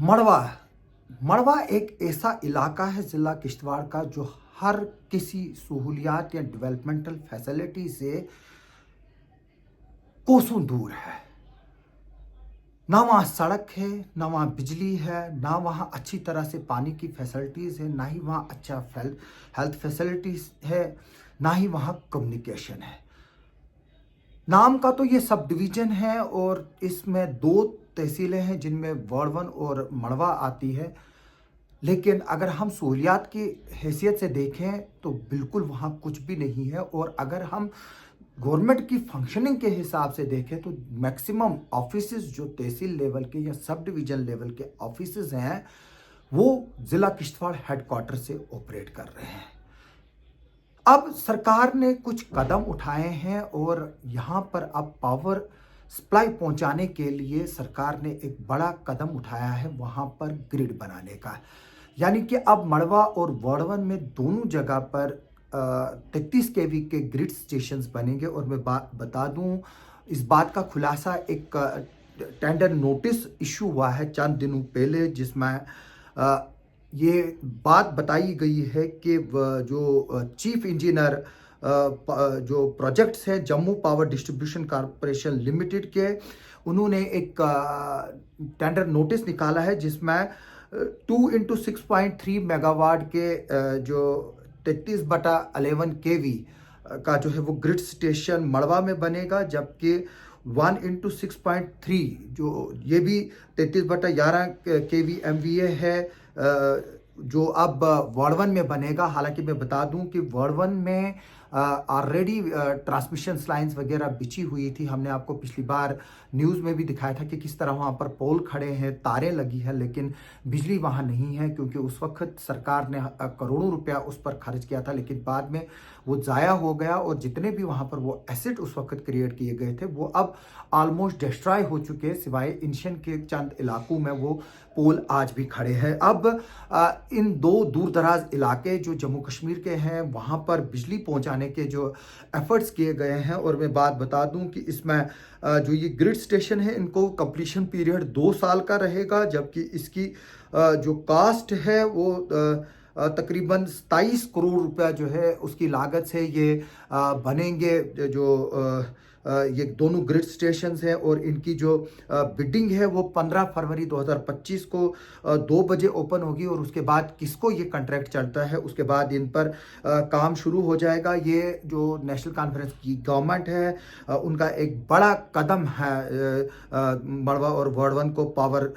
मड़वा मड़वा एक ऐसा इलाका है ज़िला किश्तवाड़ का जो हर किसी सहूलियात या डेवलपमेंटल फैसिलिटी से कोसों दूर है। ना वहाँ सड़क है, ना वहाँ बिजली है, ना वहाँ अच्छी तरह से पानी की फैसिलिटीज़ है, ना ही वहाँ अच्छा हेल्थ फैसिलिटीज़ है, ना ही वहाँ कम्युनिकेशन है। नाम का तो ये सब डिवीज़न है और इसमें 2 तहसीलें हैं जिनमें वार्ड 1 और मड़वा आती है। लेकिन अगर हम सहूलियात की हैसियत से देखें तो बिल्कुल वहाँ कुछ भी नहीं है। और अगर हम गवर्नमेंट की फंक्शनिंग के हिसाब से देखें तो मैक्सिमम ऑफिसेज जो तहसील लेवल के या सब डिवीज़न लेवल के ऑफिसेज हैं वो ज़िला किश्तवाड़ हेडक्वार्टर से ऑपरेट कर रहे हैं। अब सरकार ने कुछ कदम उठाए हैं और यहाँ पर अब पावर सप्लाई पहुँचाने के लिए सरकार ने एक बड़ा कदम उठाया है वहाँ पर ग्रिड बनाने का। यानी कि अब मड़वा और वार्ड 1 में दोनों जगह पर 33 केवी के ग्रिड स्टेशंस बनेंगे। और मैं बता दूं, इस बात का खुलासा एक टेंडर नोटिस इशू हुआ है चंद दिनों पहले, जिसमें ये बात बताई गई है कि जो चीफ इंजीनियर जो प्रोजेक्ट्स हैं Jammu power distribution corporation limited के, उन्होंने एक टेंडर नोटिस निकाला है जिसमें 2x6.3 मेगावाट के जो 33/11 केवी का जो है वो ग्रिड स्टेशन मड़वा में बनेगा, जबकि 1x6.3 जो ये भी 33/11 केवी MVA है जो अब वार्ड 1 में बनेगा। हालांकि मैं बता दूं कि वार्ड 1 में ऑलरेडी ट्रांसमिशन लाइंस वगैरह बिछी हुई थी। हमने आपको पिछली बार न्यूज़ में भी दिखाया था कि किस तरह वहाँ पर पोल खड़े हैं, तारें लगी हैं, लेकिन बिजली वहाँ नहीं है क्योंकि उस वक्त सरकार ने करोड़ों रुपया उस पर खर्च किया था, लेकिन बाद में वो ज़ाया हो गया और जितने भी वहाँ पर वो एसेट उस वक्त क्रिएट किए गए थे वो अब ऑलमोस्ट डिस्ट्रॉय हो चुके हैं, सिवाय इंशन के चंद इलाकों में वो पोल आज भी खड़े हैं। अब इन 2 दूर दराज इलाके जो जम्मू कश्मीर के हैं वहाँ पर बिजली पहुँचाने के जो एफर्ट्स किए गए हैं। और मैं बात बता दूं कि इसमें जो ये ग्रिड स्टेशन है इनको कंप्लीशन पीरियड 2 साल का रहेगा, जबकि इसकी जो कास्ट है वो तकरीबन 27 करोड़ रुपया जो है उसकी लागत से ये बनेंगे। जो ये दोनों ग्रिड स्टेशंस हैं और इनकी जो बिडिंग है वो 15 फरवरी 2025 को 2 बजे ओपन होगी और उसके बाद किसको ये कॉन्ट्रैक्ट चलता है उसके बाद इन पर काम शुरू हो जाएगा। ये जो नेशनल कॉन्फ्रेंस की गवर्नमेंट है उनका एक बड़ा कदम है मड़वा और वार्ड 1 को पावर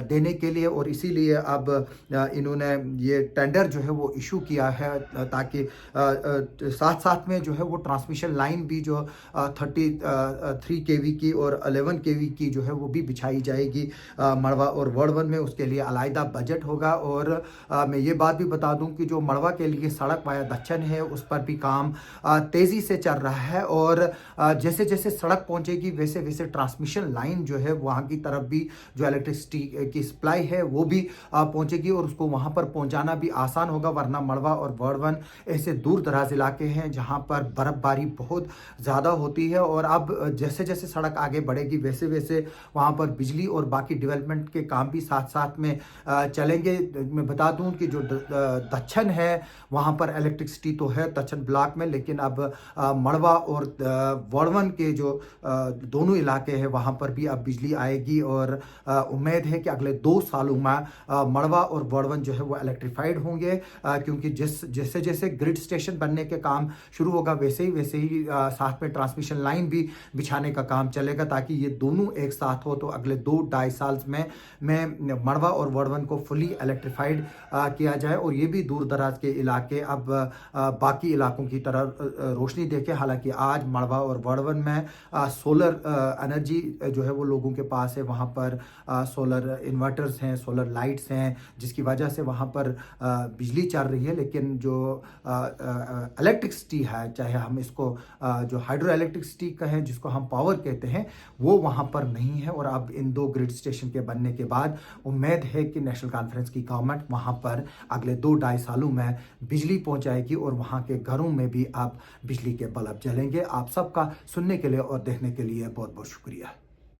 देने के लिए, और इसीलिए अब इन्होंने ये टेंडर जो है वो इशू किया है ताकि साथ साथ में जो है वो ट्रांसमिशन लाइन भी जो 3 केवी की और 11 केवी की जो है वो भी बिछाई जाएगी मड़वा और वार्ड 1 में। उसके लिए अलहदा बजट होगा। और मैं ये बात भी बता दूं कि जो मड़वा के लिए सड़क वाया दच्छन है उस पर भी काम तेज़ी से चल रहा है और जैसे जैसे सड़क पहुंचेगी वैसे वैसे ट्रांसमिशन लाइन जो है वहाँ की तरफ भी जो इलेक्ट्रिसिटी की सप्लाई है वो भी पहुंचेगी और उसको वहाँ पर पहुँचाना भी आसान होगा। वरना मड़वा और वार्ड 1 ऐसे दूर दराज इलाके हैं जहाँ पर बर्फबारी बहुत ज़्यादा होती है और अब जैसे जैसे सड़क आगे बढ़ेगी वैसे वैसे वहाँ पर बिजली और बाकी डेवलपमेंट के काम भी साथ साथ में चलेंगे। मैं बता दूं कि जो दच्छन है वहाँ पर इलेक्ट्रिसिटी तो है दच्छन ब्लॉक में, लेकिन अब मड़वा और वार्ड 1 के जो दोनों इलाके हैं वहाँ पर भी अब बिजली आएगी और उम्मीद है कि अगले 2 सालों में मड़वा और वार्ड 1 जो है वो इलेक्ट्रीफाइड होंगे क्योंकि जैसे जैसे ग्रिड स्टेशन बनने के काम शुरू होगा वैसे ही साथ में ट्रांसमिशन लाइन भी बिछाने का काम चलेगा ताकि ये दोनों एक साथ हो। तो अगले 2-2.5 साल में मड़वा और वार्ड 1 को फुली इलेक्ट्रीफाइड किया जाए और ये भी दूर दराज के इलाके अब बाकी इलाकों की तरह रोशनी देखे। हालांकि आज मड़वा और वार्ड 1 में सोलर एनर्जी जो है वो लोगों के पास है, वहाँ पर सोलर इन्वर्टर्स हैं, सोलर लाइट्स हैं, जिसकी वजह से वहाँ पर बिजली चल रही है। लेकिन जो इलेक्ट्रिसिटी है, चाहे हम इसको जो हाइड्रो इलेक्ट्रिसिटी कहें जिसको हम पावर कहते हैं, वो वहाँ पर नहीं है। और अब इन 2 ग्रिड स्टेशन के बनने के बाद उम्मीद है कि नेशनल कॉन्फ्रेंस की गवर्नमेंट वहाँ पर अगले 2-2.5 सालों में बिजली पहुँचाएगी और वहाँ के घरों में भी अब बिजली के बल्ब जलेंगे। आप सबका सुनने के लिए और देखने के लिए बहुत बहुत शुक्रिया।